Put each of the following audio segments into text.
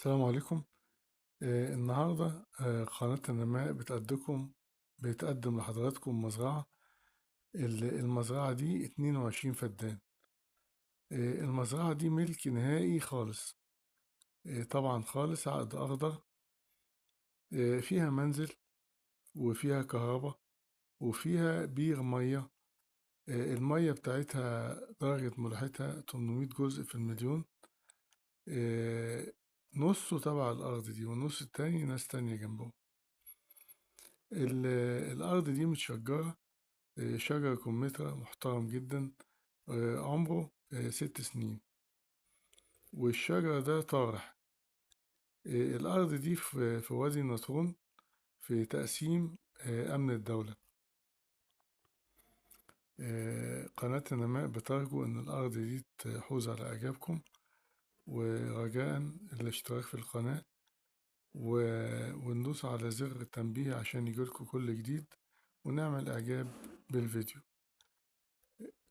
السلام عليكم. النهاردة قناة النماء بتقدم لحضراتكم مزرعة. المزرعة دي 22 فدان. المزرعة دي ملك نهائي خالص. طبعا خالص عقد أخضر. فيها منزل وفيها كهرباء وفيها بير مية. المية بتاعتها درجة ملوحتها 800 جزء في المليون. آه، نصه تبع الأرض دي والنص التاني ناس تانية جنبه. الأرض دي متشجرة. شجر كمثرى محترم جدا. عمره 6 سنين، والشجر ده طارح. الأرض دي في وادي النطرون في تقسيم أمن الدولة. قناة النماء بترجو إن الأرض دي تحوز على إعجابكم، ورجاء الاشتراك في القناة وندوس على زر التنبيه عشان يجيلكوا كل جديد، ونعمل إعجاب بالفيديو.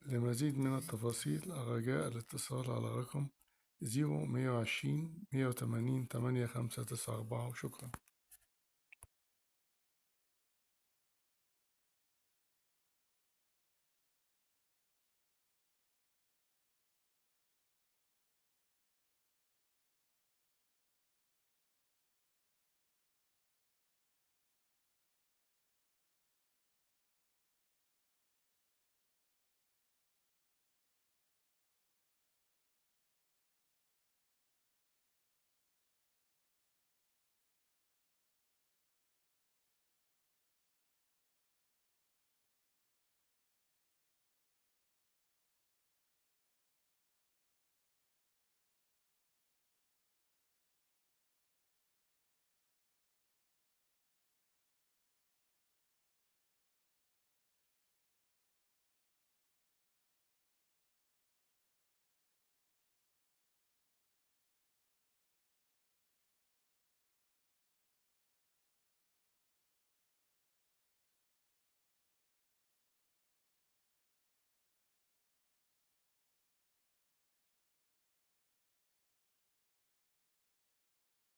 لمزيد من التفاصيل الرجاء الاتصال على رقم 0120 180 8594. وشكرا.